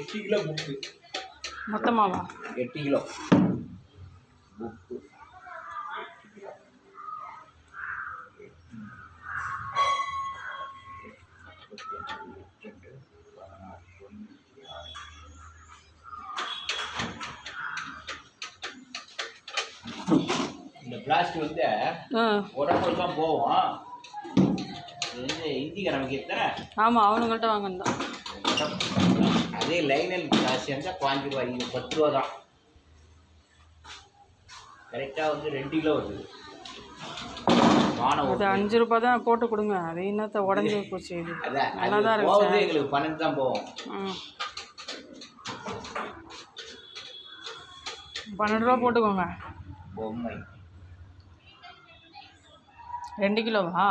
8 kilo book மொத்தமாவா? 8 kilo book. இந்த plastic வந்து உடம்பு தான் போவோம். இந்திக்காரன் கேட்டா ஆமாம், அவனுங்கள்ட்ட வாங்கணும். அதே லைனல் காசு இருந்தால் 5 ரூபா, இது 10 ரூபா தான். கரெக்டாக வந்து 2 கிலோ வருது. அது 5 ரூபா தான் போட்டு கொடுங்க. அது என்னத்தை உடஞ்சி போச்சு. இது நல்லா தான் இருக்கு. எங்களுக்கு 12 தான் போவோம். 12 ரூபா போட்டுக்கோங்க. பொம்மை 2 கிலோவா?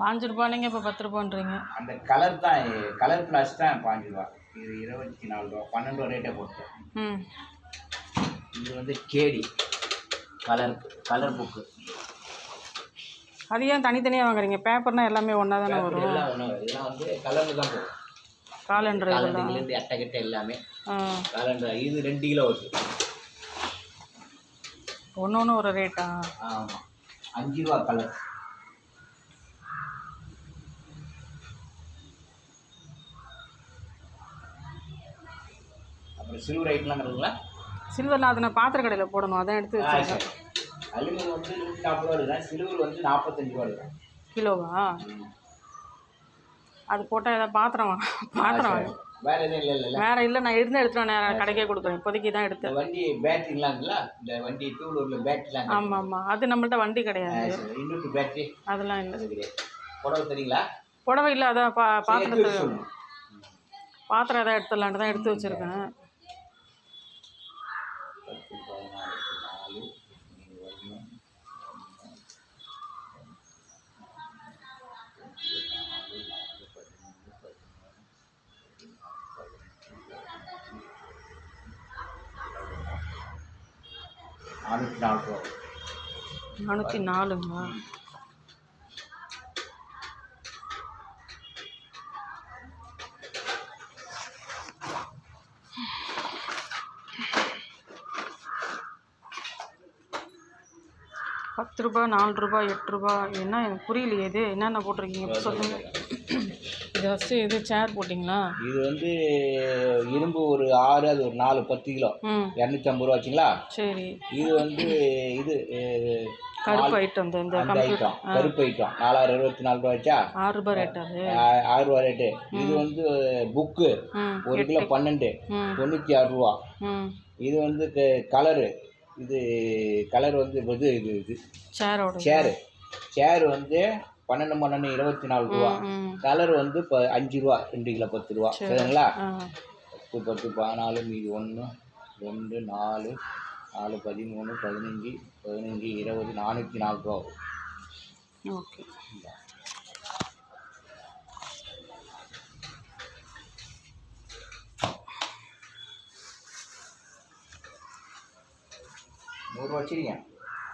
₹5 நீங்கள் இப்போ 10 ரூபான்றீங்க. அந்த கலர் தான், கலர் பிளாஸ் தான் 5 ரூபா. இது 24 ரூபா, 12 ரூபா ரேட்டே போட்டேன். இது வந்து கேடி கலர் புக்கு. அது ஏன் தனித்தனியாக வாங்குறீங்க? பேப்பர்னால் எல்லாமே ஒன்றா தானே வரும். எல்லாம் ஒன்று, இதெல்லாம் வந்து கலரில் தான் போகும். காலண்டர்லேருந்து அட்டை கிட்ட எல்லாமே காலண்டர். இது 2 கிலோ வருது. ஒன்று ஒரு ரேட்டா? ஆமாம், 5 ரூபா கலர். அப்புறம் சில்வர் ஐட்டம்லாம் இருக்குங்களா? சில்வரில் அதை நான் பாத்திர கடையில் போடணும், அதான் எடுத்து வச்சுருக்கேன். அலுமினியம் வந்து 140 ரூபா இருக்குதா, சில்வர் வந்து 45 ரூபா இருக்குது. கிலோவா? அது போட்டால் ஏதாவது பாத்திரம் வாங்க. வேறு எதுவும் இல்லை? வேறு இல்லை, நான் இருந்தால் எடுத்துகிட்டு நேரம் கடைக்கே கொடுக்குறேன். இப்போதைக்கு தான் எடுத்தேன். வண்டி பேட்டரிங்களாங்களா? இந்த வண்டி டூலூரில் பேட்டரிலாம்? ஆமாம், அது நம்மள்ட்ட வண்டி கிடையாது. இன்னொரு பேட்டரி அதெல்லாம் இல்லை. புடவை தெரியுங்களா? புடவை இல்லை, அதான் பாத்திரம் எதாவது எடுத்துடலான்ட்டு தான் எடுத்து வச்சுருக்கேன். $404. 404ங்களா? ₹10, ₹4, ₹8. என்ன எனக்கு புரியலையே. இது என்னென்ன போட்டிருக்கீங்க சொல்லுங்கள். இது ஃபஸ்ட்டு இது சேர் போட்டிங்களா? இது வந்து இரும்பு ஒரு 6, அது ஒரு 4, 10 கிலோ 250 ரூபா வச்சுங்களா? சரி. இது வந்து இது கருப்பு ஐட்டம். இந்த ஐட்டம் கருப்பு ஐட்டம் 4024 ரூபா வச்சா ₹6 ரேட். அது ₹6 ரேட்டு. இது வந்து புக்கு 1 கிலோ 12, ₹96. இது வந்து கலரு. இது கலர் வந்து இது சேரு வந்து 12 24 ரூபா. கலர் வந்து இப்போ 5 ரூபா, 2 கிலோ 10 ரூபா. சரிங்களா? 10 10 14, மீதி 1 2 4 4 13 15 15 20 404 ரூபா. ஓகே. ₹100 வச்சுருக்கேன்.